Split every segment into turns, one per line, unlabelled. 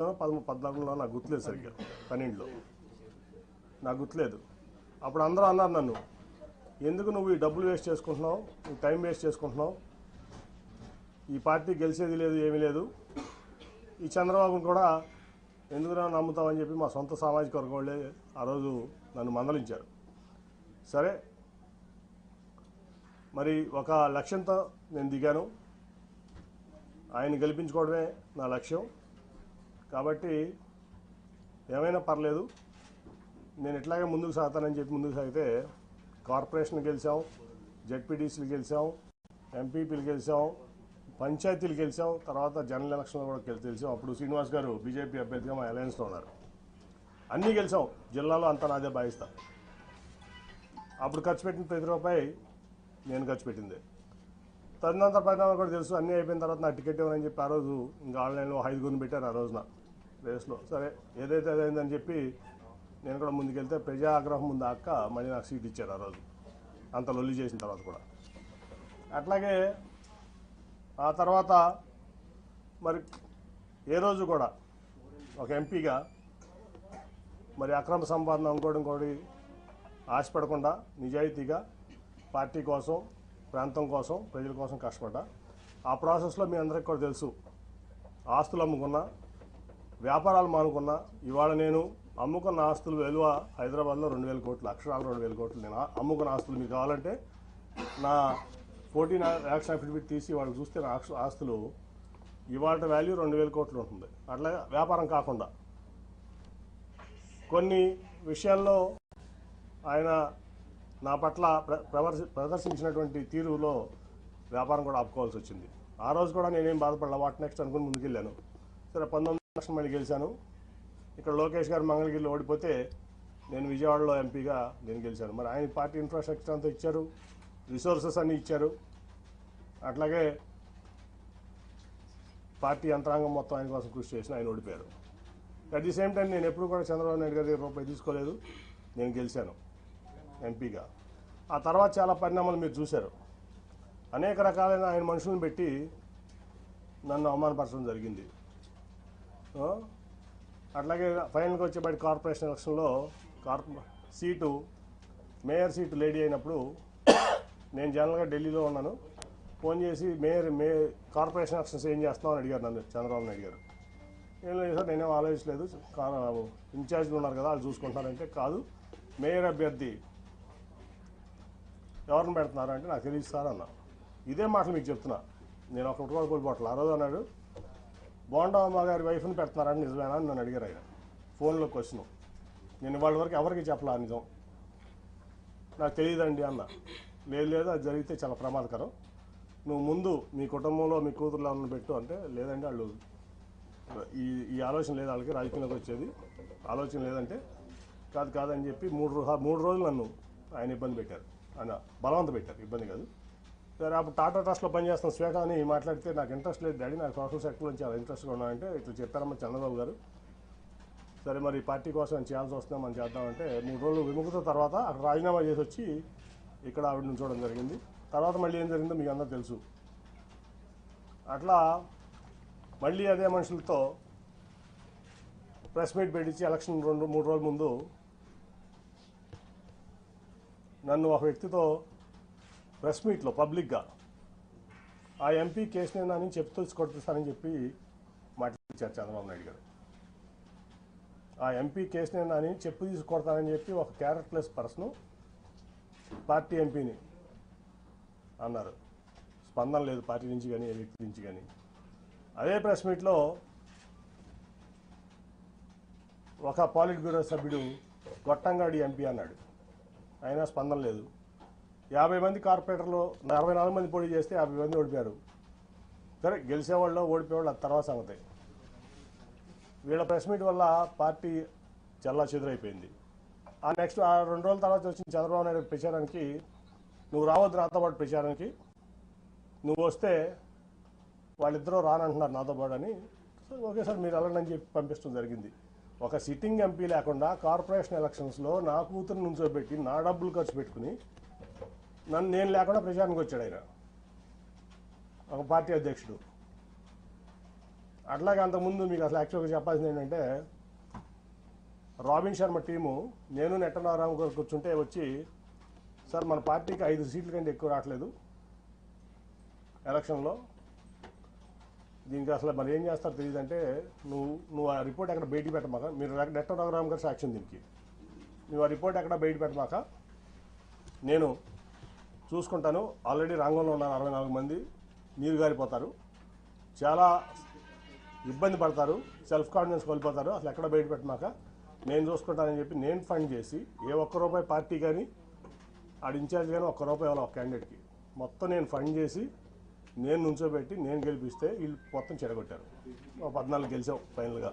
14లో నాకు గుర్తులేదు, సరిగ్గా 12లో నాకు గుర్తులేదు. అప్పుడు అందరూ అన్నారు నన్ను, ఎందుకు నువ్వు ఈ డబ్బులు వేస్ట్ చేసుకుంటున్నావు, ఈ టైం వేస్ట్ చేసుకుంటున్నావు, ఈ పార్టీ గెలిచేది లేదు, ఏమీ లేదు, ఈ చంద్రబాబును కూడా ఎందుకు నమ్ముతామని చెప్పి మా సొంత సామాజిక వర్గం వాళ్ళే ఆ రోజు నన్ను మందలించారు. సరే, మరి ఒక లక్ష్యంతో నేను దిగాను, ఆయన గెలిపించుకోవడమే నా లక్ష్యం. కాబట్టి ఏమైనా పర్లేదు, నేను ఇట్లాగే ముందుకు సాగుతానని చెప్పి ముందుకు సాగితే కార్పొరేషన్ గెలిచాం, జెడ్పీటీసీలు గెలిచాం, ఎంపీపీలు గెలిచాం, పంచాయతీలు గెలిచాం, తర్వాత జనరల్ ఎలక్షన్లో కూడా గెలిచాం. అప్పుడు శ్రీనివాస్ గారు బీజేపీ అభ్యర్థిగా మా అలయన్స్లో ఉన్నారు. అన్నీ గెలిచాం, జిల్లాలో అంతా నాదే భావిస్తా. అప్పుడు ఖర్చు పెట్టిన ప్రతి రూపాయి నేను ఖర్చు పెట్టింది. తదనంతర పరిణామాలు కూడా తెలుసు. అన్నీ అయిపోయిన తర్వాత నాకు టికెట్ ఇవ్వనని చెప్పి ఆ రోజు ఇంకా ఆన్లైన్లో 5 పెట్టారు ఆ రోజున రేస్లో. సరే, ఏదైతే అదైందని చెప్పి నేను కూడా ముందుకెళ్తే ప్రజా ఆగ్రహం ముందు అక్క మళ్ళీ నాకు సీట్ ఇచ్చారు ఆ రోజు, అంత లొల్లి చేసిన తర్వాత కూడా. అట్లాగే ఆ తర్వాత మరి ఏ రోజు కూడా ఒక ఎంపీగా మరి అక్రమ సంపాదన ఇంకోటి ఆశపడకుండా నిజాయితీగా పార్టీ కోసం, ప్రాంతం కోసం, ప్రజల కోసం కష్టపడ్డా. ఆ ప్రాసెస్లో మీ అందరికీ కూడా తెలుసు, ఆస్తులు అమ్ముకున్నా, వ్యాపారాలు మానుకున్నా. ఇవాళ నేను అమ్ముకున్న ఆస్తులు విలువ హైదరాబాద్లో 2000 కోట్లు, అక్షరాలు 2000 కోట్లు. నేను అమ్ముకున్న ఆస్తులు మీకు కావాలంటే నా 14 యాక్షన్ అఫిడవిట్ తీసి వాళ్ళు చూస్తే నా ఆస్తులు ఇవాళ వాల్యూ 2000 కోట్లు ఉంటుంది. అట్లా వ్యాపారం కాకుండా కొన్ని విషయాల్లో ఆయన నా పట్ల ప్రదర్శించినటువంటి తీరులో వ్యాపారం కూడా ఆపుకోవాల్సి వచ్చింది. ఆ రోజు కూడా నేనేం బాధపడలా, వాట్ నెక్స్ట్ అనుకుని ముందుకెళ్ళాను. సరే, 19 లక్షలు మళ్ళీ గెలిచాను. ఇక్కడ లోకేష్ గారు మంగళగిరిలో ఓడిపోతే నేను విజయవాడలో ఎంపీగా నేను గెలిచాను. మరి ఆయన పార్టీ ఇన్ఫ్రాస్ట్రక్చర్ అంతా ఇచ్చారు, రిసోర్సెస్ అన్నీ ఇచ్చారు. అట్లాగే పార్టీ యంత్రాంగం మొత్తం ఆయన కోసం కృషి చేసిన ఆయన ఓడిపోయారు. అట్ ది సేమ్ టైం నేను ఎప్పుడు కూడా చంద్రబాబు నాయుడు గారి దగ్గర రూపాయి తీసుకోలేదు, నేను గెలిచాను ఎంపీగా. ఆ తర్వాత చాలా పరిణామాలు మీరు చూశారు. అనేక రకాలైన ఆయన మనుషులను పెట్టి నన్ను అవమానపరచడం జరిగింది. అట్లాగే ఫైనల్గా వచ్చేబడి కార్పొరేషన్ ఎలక్షన్లో మేయర్ సీటు లేడీ అయినప్పుడు నేను జనరల్గా ఢిల్లీలో ఉన్నాను. ఫోన్ చేసి కార్పొరేషన్ ఎలక్షన్స్ ఏం చేస్తున్నావు అని అడిగారు నన్ను చంద్రబాబు నాయుడు గారు. ఏం లేదు సార్, నేనేం ఆలోచించలేదు, ఇన్ఛార్జ్లు ఉన్నారు కదా వాళ్ళు చూసుకుంటారంటే, కాదు మేయర్ అభ్యర్థి ఎవరిని పెడుతున్నారు అంటే నాకు తెలియదు సార్ అన్నా. ఇదే మాటలు మీకు చెప్తున్నా, నేను ఒకటి కూడా కోల్పోవట్లేదు. ఆ రోజు అన్నాడు, బోండమ్మ గారి వైఫ్ని పెడుతున్నారని నిజమేనా అని నన్ను అడిగారు ఆయన ఫోన్లో క్వశ్చన్. నేను వాళ్ళ వరకు ఎవరికి చెప్పలా నిజం, నాకు తెలియదండి అన్న. లేదు అది జరిగితే చాలా ప్రమాదకరం, నువ్వు ముందు మీ కుటుంబంలో మీ కూతురులో ఉన్న పెట్టు అంటే, లేదండి వాళ్ళు ఈ ఆలోచన లేదు, వాళ్ళకి రాజకీయంలోకి వచ్చేది ఆలోచన లేదంటే, కాదని చెప్పి 3 రోజులు నన్ను ఆయన ఇబ్బంది పెట్టారు, ఆయన బలవంత పెట్టారు, ఇబ్బంది కాదు. సరే, అప్పుడు టాటా ట్రస్ట్లో పనిచేస్తున్న శ్వేత అని మాట్లాడితే నాకు ఇంట్రెస్ట్ లేదు డాడీ, నాకు సోషల్ సెక్టర్లో చాలా ఇంట్రెస్ట్గా ఉన్నాయంటే ఇట్లా చెప్పారమ్మా చంద్రబాబు గారు. సరే, మరి పార్టీ కోసం నేను చేయాల్సి వస్తుందా మనం చేద్దామంటే 3 రోజులు విముఖత తర్వాత అక్కడ రాజీనామా చేసి వచ్చి ఇక్కడ ఆవిడ నుంచోవడం జరిగింది. తర్వాత మళ్ళీ ఏం జరిగిందో మీకు అందరూ తెలుసు. అట్లా మళ్ళీ అదే మనుషులతో ప్రెస్ మీట్ పెట్టించి ఎలక్షన్ 2-3 రోజుల ముందు నన్ను ఒక వ్యక్తితో ప్రెస్ మీట్లో పబ్లిక్గా ఆ ఎంపీ కేసుని నాని చెప్తూ కొట్టిస్తానని చెప్పి మాట్లాడించారు చంద్రబాబు నాయుడు గారు. ఆ ఎంపీ కేసుని నాని చెప్పు తీసుకొడతానని చెప్పి ఒక క్యారెక్టర్లెస్ పర్సన్ పార్టీ ఎంపీని అన్నారు. స్పందన లేదు పార్టీ నుంచి కానీ ఏ వ్యక్తి నుంచి కానీ. అదే ప్రెస్ మీట్లో ఒక పాలిట్ బ్యూరో సభ్యుడు గొట్టంగాడి ఎంపీ అన్నాడు, అయినా స్పందన లేదు. 50 మంది కార్పొరేటర్లు 64 మంది పోటీ చేస్తే 50 మంది ఓడిపోయారు. సరే, గెలిచేవాళ్ళు ఓడిపోయేవాళ్ళు అది తర్వాత సంగతి. వీళ్ళ ప్రెస్ మీట్ వల్ల పార్టీ చల్లా చెదురైపోయింది. ఆ నెక్స్ట్ 2 రోజుల తర్వాత వచ్చిన చంద్రబాబు నాయుడు ప్రచారానికి, నువ్వు రావద్దు నాతో పాటు ప్రచారానికి, నువ్వు వస్తే వాళ్ళిద్దరూ రానంటున్నారు నాతో పాటు అని. ఓకే సార్ మీరు వెళ్ళండి అని చెప్పి పంపించడం జరిగింది. ఒక సిట్టింగ్ ఎంపీ లేకుండా కార్పొరేషన్ ఎలక్షన్స్లో నా కూతురు నుంచోబెట్టి నా డబ్బులు ఖర్చు పెట్టుకుని నేను లేకుండా ప్రచారానికి వచ్చాడు ఆయన, ఒక పార్టీ అధ్యక్షుడు. అట్లాగే అంతకుముందు మీకు అసలు యాక్చువల్గా చెప్పాల్సింది ఏంటంటే రాబిన్ శర్మ టీము నేను నెట్టనారాయణ గారు కూర్చుంటే వచ్చి సార్ మన పార్టీకి 5 సీట్ల కంటే ఎక్కువ రావట్లేదు ఎలక్షన్లో, దీనికి అసలు మరి ఏం చేస్తారో తెలియదంటే నువ్వు ఆ రిపోర్ట్ ఎక్కడ బయటికి పెట్టమాక, మీరు నెట్టనారాయణ గారు సాక్ష్యం దీనికి, నువ్వు ఆ రిపోర్ట్ ఎక్కడ బయట పెట్టమాక, నేను చూసుకుంటాను. ఆల్రెడీ రంగంలో ఉన్నారు 64 మంది, నీరు గారిపోతారు, చాలా ఇబ్బంది పడతారు, సెల్ఫ్ కాన్ఫిడెన్స్ కోల్పోతారు, అసలు ఎక్కడ బయట పెట్టమాక నేను చూసుకుంటానని చెప్పి నేను ఫండ్ చేసి ఏ ఒక్క రూపాయి పార్టీ కానీ ఆడ ఇన్ఛార్జ్ కానీ ఒక్క రూపాయి ఇవ్వాలి ఒక క్యాండిడేట్కి, మొత్తం నేను ఫండ్ చేసి నేను నుంచోబెట్టి నేను గెలిపిస్తే వీళ్ళు మొత్తం చెడగొట్టారు. 14 గెలిచాం ఫైనల్గా.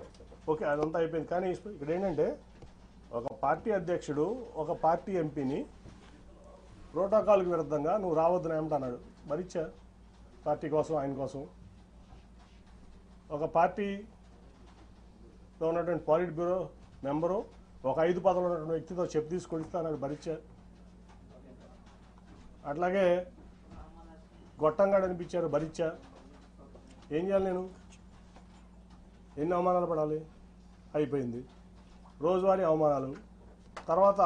ఓకే, అదంతా అయిపోయింది. కానీ ఇక్కడ ఏంటంటే ఒక పార్టీ అధ్యక్షుడు ఒక పార్టీ ఎంపీని ప్రోటోకాల్కి విరుద్ధంగా నువ్వు రావద్దని ఏమంటున్నాడు, మరిచ్చా పార్టీ కోసం ఆయన కోసం. ఒక పార్టీలో ఉన్నటువంటి పాలిట్ బ్యూరో మెంబరు ఒక 5 పదవులు ఉన్నటువంటి వ్యక్తితో చెప్పు తీసుకొస్తానని భరించా. అట్లాగే గొట్టంగాడు అనిపించారు, భరించా. ఏం చేయాలి నేను, ఎన్ని అవమానాలు పడాలి? అయిపోయింది రోజువారీ అవమానాలు. తర్వాత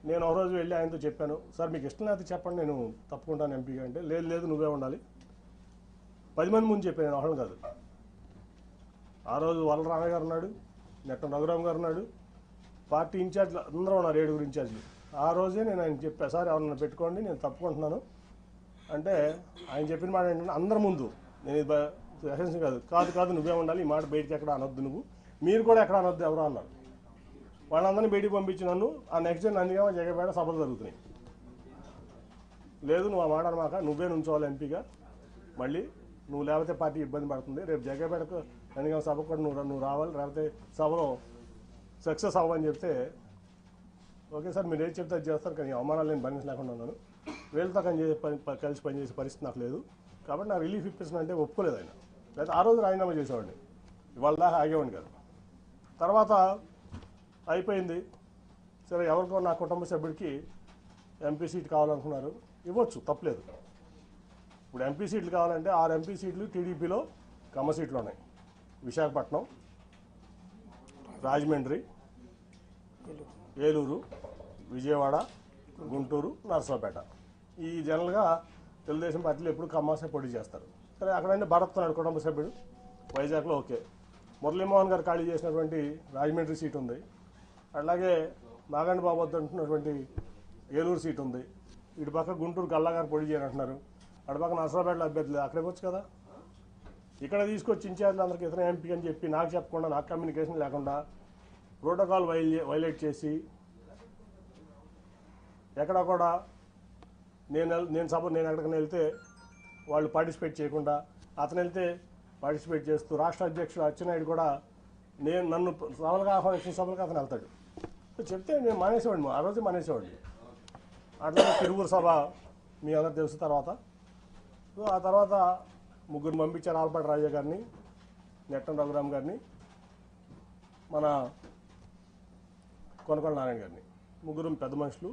నేను ఒక రోజు వెళ్ళి ఆయనతో చెప్పాను, సార్ మీకు ఇష్టం లేకపోతే చెప్పండి నేను తప్పుకుంటాను ఎంపీగా అంటే, లేదు లేదు నువ్వే ఉండాలి. 10 మంది ముందు చెప్పాను, నేను ఒకళ్ళు కాదు. ఆ రోజు వల్లరామయ్య గారు ఉన్నాడు, నెట్టం రఘురామ్ గారు ఉన్నాడు, పార్టీ ఇన్ఛార్జ్లు అందరూ ఉన్నారు, 7 ఇన్ఛార్జ్లు. ఆ రోజే నేను ఆయన చెప్పా, సార్ ఎవరన్నా పెట్టుకోండి నేను తప్పుకుంటున్నాను అంటే, ఆయన చెప్పిన మాట ఏంటంటే అందరి ముందు, నేను ఇది ఎసెన్స్ కాదు కాదు నువ్వే ఉండాలి, ఈ మాట బయటికి ఎక్కడ అనొద్దు, నువ్వు మీరు కూడా ఎక్కడ అనొద్దు ఎవరో అన్నారు. వాళ్ళందరినీ బయటికి పంపించి నన్ను ఆ నెక్స్ట్ డే నందిగామ జగపేట సభలు జరుగుతున్నాయి. లేదు నువ్వు ఆ మాట అనమాక, నువ్వే నుంచోవాలి ఎంపీగా, మళ్ళీ నువ్వు లేకపోతే పార్టీ ఇబ్బంది పడుతుంది, రేపు జగపేటకు నందిగామ సభకు కూడా నువ్వు రావాలి, లేకపోతే సభలో సక్సెస్ అవ్వని చెప్తే, ఓకే సార్ మీరు ఏం చెప్తే అది చేస్తారు, కానీ అవమానాలు నేను భరించలేకుండా ఉన్నాను, వీళ్ళతో కలిసి పనిచేసే పరిస్థితి నాకు లేదు, కాబట్టి నా రిలీఫ్ ఇప్పిస్తున్నా అంటే ఒప్పుకోలేదు ఆయన. లేదా ఆ రోజు రాజీనామా చేసేవాడిని, ఇవాళ దాకా ఆగేవాడిని కాదు. తర్వాత అయిపోయింది సరే, ఎవరికో నా కుటుంబ సభ్యుడికి ఎంపీ సీట్ కావాలనుకున్నారు, ఇవ్వచ్చు తప్పలేదు. ఇప్పుడు ఎంపీ సీట్లు కావాలంటే 6 ఎంపీ సీట్లు టీడీపీలో కమ్మ సీట్లు ఉన్నాయి, విశాఖపట్నం, రాజమండ్రి, ఏలూరు, విజయవాడ, గుంటూరు, నరసరావుపేట. ఈ జనరల్గా తెలుగుదేశం పార్టీలో ఎప్పుడు కమ్మాసే పోటీ చేస్తారు. సరే అక్కడంటే భరత్ ఉన్నాడు కుటుంబ సభ్యుడు, వైజాగ్లో ఓకే. మురళీమోహన్ గారు ఖాళీ చేసినటువంటి రాజమండ్రి సీట్ ఉంది, అలాగే నాగండి బాబు అంటున్నటువంటి ఏలూరు సీట్ ఉంది, ఇటు పక్క గుంటూరు గల్లా గారు పోటీ చేయాలంటున్నారు, అటు పక్క నరసరావుపేటలో అభ్యర్థి లేదు, అక్కడికి వచ్చు కదా. ఇక్కడ తీసుకొచ్చి ఇన్ఛార్జ్లు అందరికి ఇతర ఎంపీ అని చెప్పి నాకు చెప్పకుండా, నాకు కమ్యూనికేషన్ లేకుండా ప్రోటోకాల్ వైలేట్ చేసి ఎక్కడ కూడా నేను ఎక్కడికైనా వెళ్తే వాళ్ళు పార్టిసిపేట్ చేయకుండా, అతను వెళ్తే పార్టిసిపేట్ చేస్తూ, రాష్ట్ర అధ్యక్షుడు అచ్చెన్నాయుడు కూడా నన్ను సభలకు ఆహ్వానించిన సభలకు అతను వెళ్తాడు. చెప్తే నేను మానేసేవాడిని, ఆ రోజు మానేసేవాడిని. అట్లాగే తిరువురు సభ మీ అందరూ తెలుసు. తర్వాత ఆ తర్వాత 3 పంపించారు, ఆల్పాటి రాజా గారిని, నెట్టం రఘురామ్ గారిని, మన కొనకొండ నారాయణ గారిని. 3 పెద్ద మనుషులు,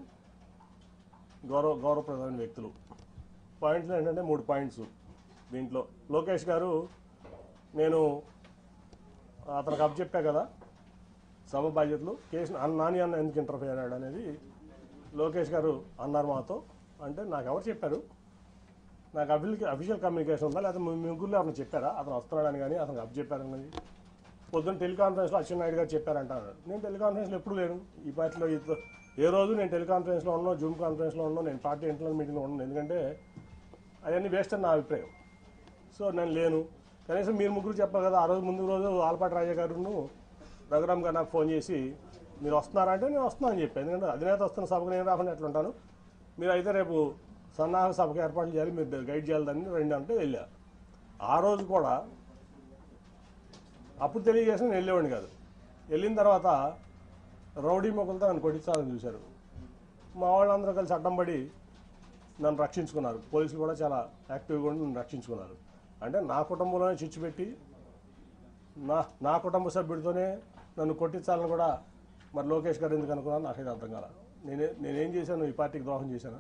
గౌరవప్రదమైన వ్యక్తులు. పాయింట్లు ఏంటంటే 3 పాయింట్స్ దీంట్లో. లోకేష్ గారు, నేను అతనికి అప్పచెప్పా కదా సభ బాధ్యతలు, కేసు నాని అన్న ఎందుకు ఇంటర్ఫియర్ అయ్యాడు అనేది లోకేష్ గారు అన్నారు మాతో. అంటే నాకు ఎవరు చెప్పారు, నాకు అఫీషియల్ కమ్యూనికేషన్ ఉందా, లేకపోతే మీ ముగ్గురులో ఎవరైనా చెప్పారా అతను వస్తున్నాడని, కానీ అతనికి అప్పచెప్పారని. పొద్దున్న టెలికాన్ఫరెన్స్లో అచ్చెన్నాయుడు గారు చెప్పారంటారు. నేను టెలికాన్ఫరెన్స్లో ఎప్పుడు లేను ఈ పార్టీలో, ఏ రోజు నేను టెలికాన్ఫరెన్స్లో ఉన్నాను, జూమ్ కాన్ఫరెన్స్లో ఉన్నాను, నేను పార్టీ ఇంటర్నల్ మీటింగ్లో ఉన్నాను, ఎందుకంటే అవన్నీ వేస్ట్ అని నా అభిప్రాయం. సో నేను లేను. కనీసం మీరు ముగ్గురు చెప్పారు కదా. ఆ రోజు ముందు రోజు ఆల్పాటి రాజా గారును రఘురామ్ గారు నాకు ఫోన్ చేసి మీరు వస్తున్నారంటే నేను వస్తున్నానని చెప్పాను, ఎందుకంటే అధినేత వస్తున్న సభకు నేను రాకుండా ఎట్లుంటాను, మీరు అయితే రేపు సన్నాహక సభకు ఏర్పాట్లు చేయాలి, మీరు గైడ్ చేయాలి దాన్ని రండి అంటే వెళ్ళా. ఆ రోజు కూడా అప్పుడు తెలియజేసి నేను వెళ్ళేవాడిని కాదు. వెళ్ళిన తర్వాత రౌడీ మొక్కలతో నన్ను కొట్టించాలని చూశారు. మా వాళ్ళందరూ కలిసి అడ్డం పడి నన్ను రక్షించుకున్నారు. పోలీసులు కూడా చాలా యాక్టివ్గా ఉండి నన్ను రక్షించుకున్నారు. అంటే నా కుటుంబంలోనే చిచ్చు పెట్టి నా కుటుంబ సభ్యుడితోనే నన్ను కొట్టించాలని కూడా మరి లోకేష్ గారు ఎందుకు అనుకున్నాను నాకైతే అర్థం కాల. నేనేం చేశాను, ఈ పార్టీకి ద్రోహం చేశాను,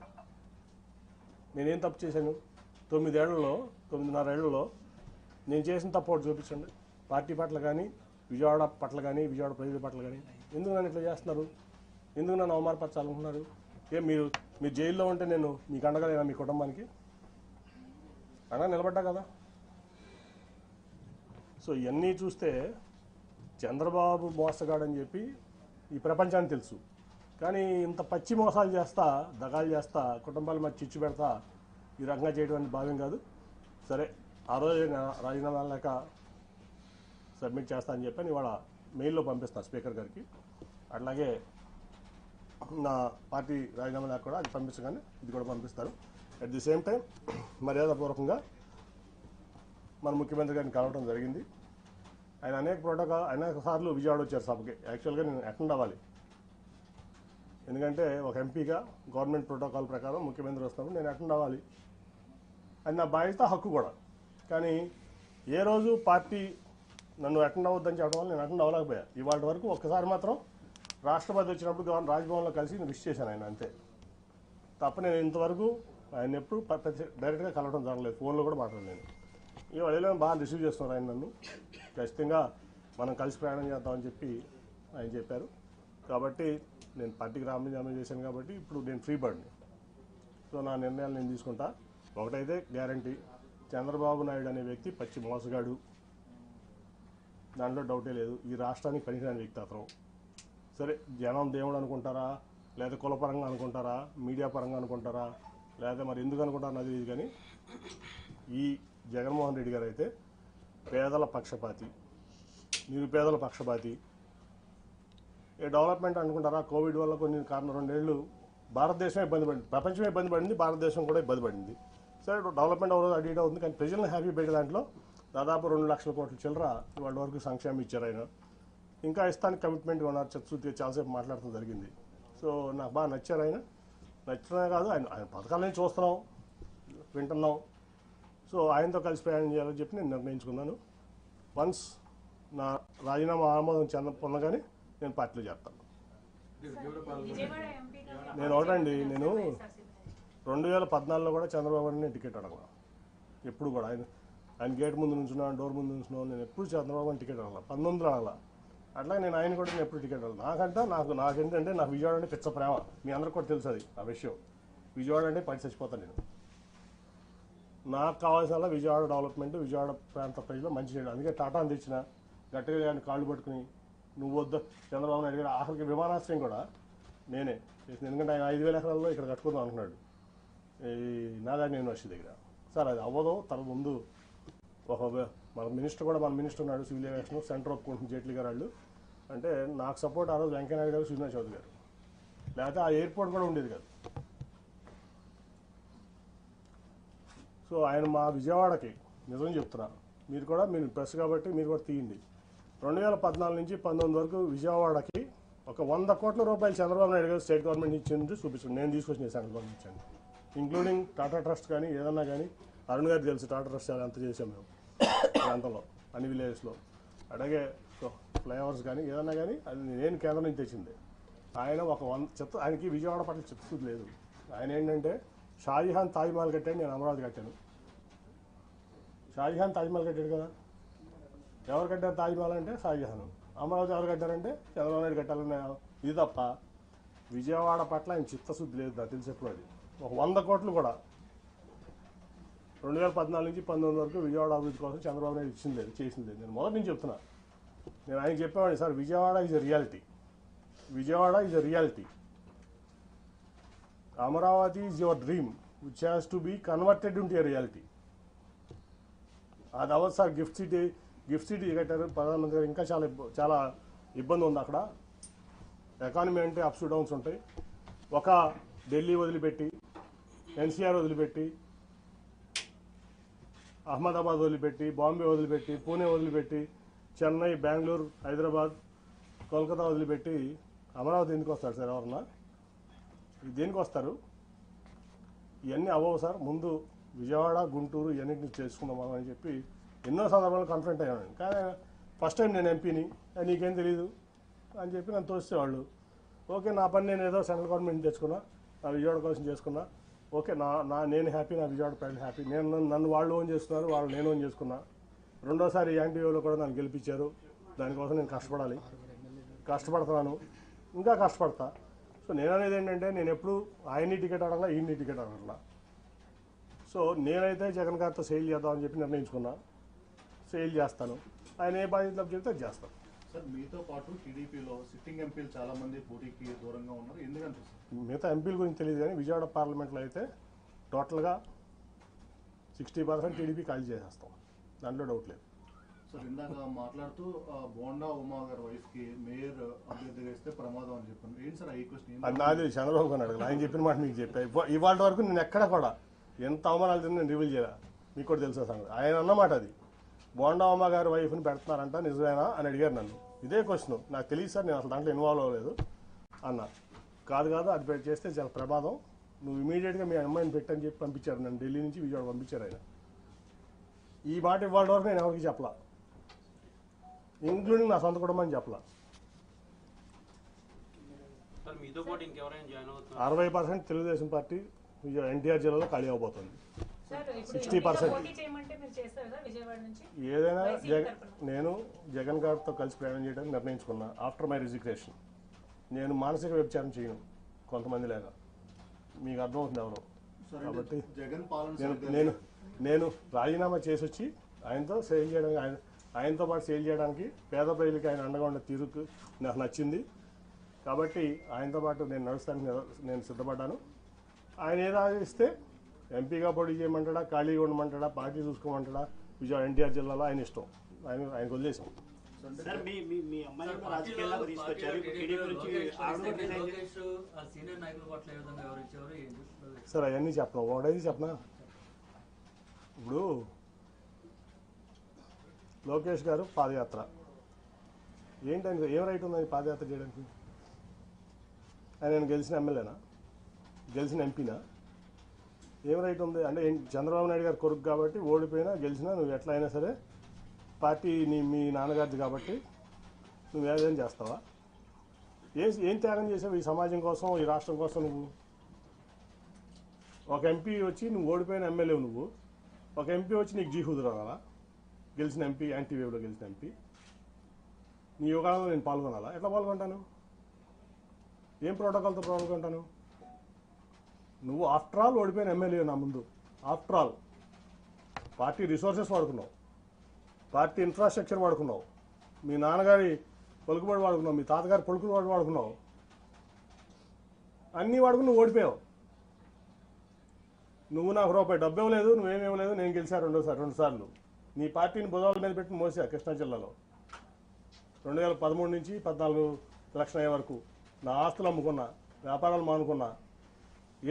నేనేం తప్పు చేశాను? 9 ఏళ్లలో 9.5 ఏళ్లలో నేను చేసిన తప్పు చూపించండి. పార్టీ పట్ల కానీ, విజయవాడ పట్ల కానీ, విజయవాడ ప్రజల పట్ల కానీ ఎందుకు నన్ను ఇట్లా చేస్తున్నారు? ఎందుకు నన్ను అవమానపరచాలనుకుంటున్నారు? మీరు జైల్లో ఉంటే నేను మీకు అండగా లేనా? మీ కుటుంబానికి అండగా నిలబడ్డా కదా. సో ఇవన్నీ చూస్తే చంద్రబాబు మోసగాడని చెప్పి ఈ ప్రపంచానికి తెలుసు. కానీ ఇంత పచ్చి మోసాలు చేస్తా, దగాలు చేస్తా, కుటుంబాల మధ్య చిచ్చు పెడతా ఈ రకంగా చేయడం అనేది భావ్యం కాదు. సరే, ఆ రోజు రాజీనామా లేక సబ్మిట్ చేస్తా అని చెప్పి ఇవాళ మెయిల్లో పంపిస్తాను స్పీకర్ గారికి. అట్లాగే నా పార్టీ రాజీనామా లేక కూడా అది పంపించగానే ఇది కూడా పంపిస్తారు. అట్ ది సేమ్ టైం మర్యాదపూర్వకంగా మన ముఖ్యమంత్రి గారిని కలవడం జరిగింది. ఆయన అనేక సార్లు విజయవాడ వచ్చారు సభకి. యాక్చువల్గా నేను అటెండ్ అవ్వాలి, ఎందుకంటే ఒక ఎంపీగా గవర్నమెంట్ ప్రోటోకాల్ ప్రకారం ముఖ్యమంత్రి వస్తున్నప్పుడు నేను అటెండ్ అవ్వాలి. అది నా బాధ్యత, హక్కు కూడా. కానీ ఏ రోజు పార్టీ నన్ను అటెండ్ అవ్వద్దని చెప్పడం వల్ల నేను అటెండ్ అవ్వలేకపోయా. ఇవాళ వరకు ఒక్కసారి మాత్రం రాష్ట్రపతి వచ్చినప్పుడు రాజ్భవన్లో కలిసి నేను విష్ చేశాను ఆయన, అంతే తప్ప నేను ఇంతవరకు ఆయన ఎప్పుడు డైరెక్ట్గా కలవడం జరగలేదు, ఫోన్లో కూడా మాట్లాడలేదు. ఇవాళ బాగా రిసీవ్ చేస్తున్నారు ఆయన నన్ను. ఖచ్చితంగా మనం కలిసి ప్రయాణం చేద్దామని చెప్పి ఆయన చెప్పారు. కాబట్టి నేను పార్టీకి రాజీనామా చేశాను కాబట్టి ఇప్పుడు నేను ఫ్రీ బర్డ్ని. సో నా నిర్ణయాలు నేను తీసుకుంటా. ఒకటైతే గ్యారంటీ, చంద్రబాబు నాయుడు అనే వ్యక్తి పచ్చి మోసగాడు, దాంట్లో డౌటే లేదు. ఈ రాష్ట్రానికి పనికిరాని వ్యక్తి అతను. సరే, జనం దేవుడు అనుకుంటారా, లేదా కులపరంగా అనుకుంటారా, మీడియా పరంగా అనుకుంటారా, లేదా మరి ఎందుకు అనుకుంటారో అది తెలియదు. కానీ ఈ జగన్మోహన్ రెడ్డి గారు అయితే పేదల పక్షపాతి, నిరుపేదల పక్షపాతి. ఏ డెవలప్మెంట్ అనుకుంటారా? కోవిడ్ వల్ల కొన్ని కారణం 2 ఏళ్ళు భారతదేశమే ఇబ్బంది పడింది, ప్రపంచమే ఇబ్బంది పడింది, భారతదేశం కూడా ఇబ్బంది పడింది. సరే, డెవలప్మెంట్ అవ్వదు, అడిట్ అవుతుంది. కానీ ప్రజలను హ్యాపీ పెట్టే దాంట్లో దాదాపు 2 లక్షల కోట్ల చిల్లర ఇవాళ వరకు సంక్షేమం ఇచ్చారు ఆయన. ఇంకా ఇస్తానికి కమిట్మెంట్గా ఉన్నారు. చర్చ చాలాసేపు మాట్లాడటం జరిగింది. సో నాకు బాగా నచ్చారు ఆయన. నచ్చడమే కాదు, ఆయన పథకాలని చూస్తున్నాం, వింటున్నాం. సో ఆయనతో కలిసి ప్రయాణం చేయాలని చెప్పి నేను నిర్ణయించుకున్నాను. వన్స్ నా రాజీనామా ఆమోదం పొందగానే నేను పార్టీలో చేస్తాను. నేను ఒకటండి, నేను 2014లో కూడా చంద్రబాబు నాయుడు టికెట్ అడగల. ఎప్పుడు కూడా ఆయన గేట్ ముందు నుంచున్నా, డోర్ ముందు నుంచున్నా, నేను ఎప్పుడు చంద్రబాబు అని టికెట్ అడగల. 19లో అడగల. అట్లా నేను ఆయన కూడా నేను ఎప్పుడు టికెట్ అడగల. నాకేంటంటే నాకు విజయవాడ అంటే పిచ్చ ప్రేమ. మీ అందరికి కూడా తెలుసు అది, ఆ విషయం. విజయవాడ అంటే పడి చచ్చిపోతాను నేను. నాకు కావాల్సిన విజయవాడ డెవలప్మెంట్, విజయవాడ ప్రాంత ప్రజలు మంచి చేయడం. అందుకే టాటాని తెచ్చిన, గట్టిగా ఆయన కాళ్ళు పట్టుకుని నువ్వు వద్దు చంద్రబాబు నాయుడు గారు. ఆఖరికి విమానాశ్రయం కూడా నేనే చేసింది. ఎందుకంటే ఆయన 5,000 ఎకరాల్లో ఇక్కడ కట్టుకుందాం అనుకున్నాడు ఈ నాగార్జున యూనివర్సిటీ దగ్గర. సార్ అది అవ్వదు, తన ముందు మన మినిస్టర్ ఉన్నాడు, సివిల్ ఏవియేషన్, సెంటర్ ఒప్పుకుంటుంది జైట్లీ గారు వాళ్ళు. అంటే నాకు సపోర్ట్ ఆ రోజు వెంకయ్యనాయుడు గారు, శ్రీనివాస్ చౌదరి గారు. లేకపోతే ఆ ఎయిర్పోర్ట్ కూడా ఉండేది కాదు. సో ఆయన మా విజయవాడకి నిజం చెప్తున్నా, మీరు ప్రెస్ కాబట్టి మీరు కూడా తీయండి. 2014 నుంచి 2019 వరకు విజయవాడకి ఒక 100 కోట్ల రూపాయలు చంద్రబాబు నాయుడు గారు స్టేట్ గవర్నమెంట్ ఇచ్చింది చూపించండి. నేను తీసుకొచ్చిన సెంట్రల్ గవర్నమెంట్ ఇచ్చాను, ఇంక్లూడింగ్ టాటా ట్రస్ట్. కానీ ఏదన్నా కానీ అరుణ్ గారికి తెలుసు టాటా ట్రస్ట్ అంత చేసాం మేము ప్రాంతంలో, అన్ని విలేజెస్లో. అలాగే ఫ్లైఓవర్స్ కానీ ఏదన్నా కానీ అది నేను కేంద్రం నుంచి తెచ్చింది. ఆయన ఆయనకి విజయవాడ పట్ల చిత్తశుద్ధి లేదు. ఆయన ఏంటంటే షాజహాన్ తాజ్మహల్ కట్టాడు, నేను అమరావతి కట్టాను. షాజహాన్ తాజ్మహల్ కట్టాడు కదా, ఎవరు కట్టారు తాజ్మహల్ అంటే షాజహాన్. అమరావతి ఎవరు కట్టారంటే చంద్రబాబు నాయుడు కట్టాలన్న ఇది తప్ప విజయవాడ పట్ల ఆయన చిత్తశుద్ధి లేదు. నాకు తెలిసి ఎప్పుడు అది ఒక 100 కోట్లు కూడా 2014 నుంచి 2019 వరకు విజయవాడ అభివృద్ధి కోసం చంద్రబాబు నాయుడు ఇచ్చింది లేదు, చేసింది లేదు. నేను మొదటి నుంచి చెప్తున్నా. నేను ఆయనకి చెప్పేవాడిని, sir Vijayawada is a reality, Vijayawada is a reality. Amaravati is your dream which has to be converted into a reality. అది అవ్వదు సార్. గిఫ్ట్ సిటీ కట్టారు ప్రధానమంత్రి గారు. ఇంకా చాలా ఇబ్బంది ఉంది అక్కడ. ఎకానమీ అంటే అప్స్ డౌన్స్ ఉంటాయి. ఒక ఢిల్లీ వదిలిపెట్టి, ఎన్సీఆర్ వదిలిపెట్టి, అహ్మదాబాద్ వదిలిపెట్టి, బాంబే వదిలిపెట్టి, పూణే వదిలిపెట్టి, చెన్నై, బెంగళూరు, హైదరాబాద్, కోల్కతా వదిలిపెట్టి అమరావతి ఎందుకు వస్తారు సార్? ఎవరన్నా దేనికి వస్తారు? ఇవన్నీ అవ్వవు సార్. ముందు విజయవాడ, గుంటూరు ఇవన్నింటినీ చేసుకుందాం అని చెప్పి ఎన్నో సందర్భాలు కన్ఫరెంట్ అయ్యాను. కానీ ఫస్ట్ టైం నేను ఎంపీని, నీకేం తెలియదు అని చెప్పి నన్ను తోసేవాళ్ళు. ఓకే, నా పని నేను ఏదో సెంట్రల్ గవర్నమెంట్ తెచ్చుకున్నా, నా విజయవాడ కోసం చేసుకున్నా. ఓకే, నేను హ్యాపీ, నా విజయవాడ ప్రజలు హ్యాపీ. నన్ను వాళ్ళు ఓన్ చేసుకున్నారు, నేను ఓన్ చేసుకున్నా. రెండోసారి యాంటీవేవ్లో కూడా నన్ను గెలిపించారు. దానికోసం నేను కష్టపడుతున్నాను, ఇంకా కష్టపడతా. సో నేను అనేది ఏంటంటే, నేను ఎప్పుడు ఆయన్ని టికెట్ అడగలా, ఈయన్ని టికెట్ అడగలా. సో నేనైతే జగన్ గారితో సేల్ చేద్దామని చెప్పి నిర్ణయించుకున్నా. సేల్ చేస్తాను, ఆయన ఏ బాధ్యతలు చెప్తే అది చేస్తాను.
సార్ మీతో పాటు టీడీపీలో సిట్టింగ్ ఎంపీలు చాలా మంది పోటీకి దూరంగా ఉన్నారు, ఎందుకంటే
మిగతా ఎంపీల గురించి తెలియదు, కానీ విజయవాడ పార్లమెంట్లో అయితే టోటల్గా 60% టీడీపీ ఖాళీ చేసేస్తాం, దాంట్లో డౌట్ లేదు.
సార్ ఇందాక మాట్లాడుతూ బోండా ఉమా గారి వైఫ్కి మేయర్ అభ్యర్థిగా ఇస్తే ప్రమాదం అని చెప్పాను. ఏంటి సార్ ఈ క్వశ్చన్?
అది నాది చంద్రబాబు గారు అడగదు, ఆయన చెప్పిన మాట మీకు చెప్పా. ఇవాళ వరకు నేను ఎక్కడ కూడా ఎంత అవమానాలు తిన్నా నేను రివీల్ చేయాలి, మీకు కూడా తెలుసా సంగతి. ఆయన అన్నమాట అది, బోండా ఉమా గారి వైఫ్ని పెడుతున్నారంట, నిజమేనా అని అడిగారు నన్ను. ఇదే క్వశ్చన్, నాకు తెలియదు సార్, నేను అసలు దాంట్లో ఇన్వాల్వ్ అవ్వలేదు అన్న. కాదు అది చేస్తే చాలా ప్రమాదం, నువ్వు ఇమీడియట్గా మీ అమ్మాయిని పెట్టని చెప్పి పంపించారు నన్ను. ఢిల్లీ నుంచి విజయవాడ పంపించారు ఆయన. ఈ మాట ఇవాళ వరకు నేను ఎవరికి చెప్పలా, ఇంక్లూడింగ్ నా సొంత కుటుంబం చెప్పలా. 60% తెలుగుదేశం పార్టీ ఎన్టీఆర్ జిల్లాలో ఖాళీ అవబోతుంది. 60%. ఏదైనా నేను జగన్ గారితో కలిసి ప్రయాణం చేయడానికి నిర్ణయించుకున్నా. ఆఫ్టర్ మై రిజిగ్నేషన్ నేను మానసిక వ్యభిచారం చేయను కొంతమంది లేక, మీకు అర్థమవుతుంది ఎవరు. కాబట్టి నేను రాజీనామా చేసి వచ్చి ఆయనతో సేల్ చేయడానికి, ఆయనతో పాటు సేల్ చేయడానికి పేద ప్రజలకి ఆయన అండగా ఉన్న తీరుకు నాకు నచ్చింది. కాబట్టి ఆయనతో పాటు నేను నడుస్తానికి నేను సిద్ధపడ్డాను. ఆయన ఏదో ఆలోచిస్తే ఎంపీగా పోటీ చేయమంటాడా, ఖాళీగా ఉండమంటాడా, పార్టీ చూసుకోమంటాడా, విజయవాడ ఎన్టీఆర్ జిల్లాలో ఆయన ఇష్టం, ఆయనకు వదిలేసాం. సార్ అవన్నీ చెప్పను, ఒకటైతే చెప్పనా. ఇప్పుడు లోకేష్ గారు పాదయాత్ర ఏంటని, ఏం రైట్ ఉంది పాదయాత్ర చేయడానికి? ఆయన గెలిచిన ఎమ్మెల్యేనా, గెలిచిన ఎంపీనా? ఏం రైట్ ఉంది అంటే? చంద్రబాబు నాయుడు గారు కొడుకు కాబట్టి ఓడిపోయినా గెలిచినా నువ్వు ఎట్లా అయినా సరే పార్టీ మీ నాన్నగారిది కాబట్టి నువ్వు ఏదైనా చేస్తావా? ఏం త్యాగం చేసావు ఈ సమాజం కోసం, ఈ రాష్ట్రం కోసం? నువ్వు ఒక ఎంపీ వచ్చి, నువ్వు ఓడిపోయిన ఎమ్మెల్యే నువ్వు, ఒక ఎంపీ వచ్చి నీకు జీహుదురు అనాలా? గెలిచిన ఎంపీ, యాంటీవేవ్లో గెలిచిన ఎంపీ నీ యోగాలో నేను పాల్గొనాలా? ఎట్లా పాల్గొంటాను? ఏం ప్రోటోకాల్తో పాల్గొంటాను? నువ్వు ఆఫ్టర్ ఆల్ ఓడిపోయిన ఎమ్మెల్యే నా ముందు. ఆఫ్టర్ ఆల్ పార్టీ రిసోర్సెస్ వాడుకున్నావు, పార్టీ ఇన్ఫ్రాస్ట్రక్చర్ వాడుకున్నావు, మీ నాన్నగారి పలుకుబడి వాడుకున్నావు, మీ తాతగారి పలుకుబడి వాడుకున్నావు, అన్నీ వాడుకుని నువ్వు ఓడిపోయావు. నువ్వు నాకు రూపాయి డబ్బు ఇవ్వలేదు, నువ్వేమివ్వలేదు, నేను గెలిచా రెండు సార్లు. నీ పార్టీని భుజాల మీద పెట్టి మోసా కృష్ణా జిల్లాలో 2013 నుంచి 14 ఎలక్షన్ అయ్యే వరకు నా ఆస్తులు అమ్ముకున్నా, వ్యాపారాలు మానుకున్నా.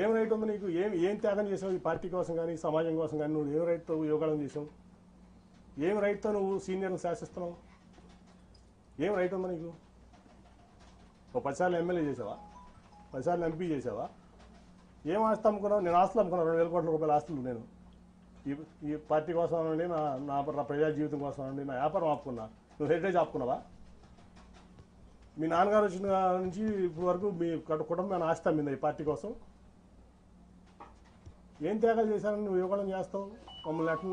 ఏం రైట్ ఉంది నీకు? ఏం త్యాగం చేసావు ఈ పార్టీ కోసం కానీ, సమాజం కోసం కానీ? నువ్వు ఏం రైట్తో యోగాలను చేసావు? ఏం రైట్తో నువ్వు సీనియర్ని శాసిస్తున్నావు? ఏం రైట్ ఉందా నీకు? ఓ 10 సార్లు ఎమ్మెల్యే చేసావా, 10 సార్లు ఎంపీ చేసావా? ఏం ఆస్తి అమ్ముకున్నావు? నేను ఆస్తులు అమ్ముకున్నాను, 2,000 కోట్ల రూపాయల ఆస్తులు. నేను ఈ పార్టీ కోసం అనండి, నా ప్రజా జీవితం కోసం అనండి, నా వ్యాపారం ఆపుకున్నా. నువ్వు హెరిటేజ్ ఆపుకున్నావా? మీ నాన్నగారు వచ్చిన నుంచి ఇప్పుడు వరకు మీ కుటుంబం ఆస్తి అమ్మిందా ఈ పార్టీ కోసం? ఏం త్యాగాలు చేశారని నువ్వు యువకులను చేస్తావు? మమ్మల్ని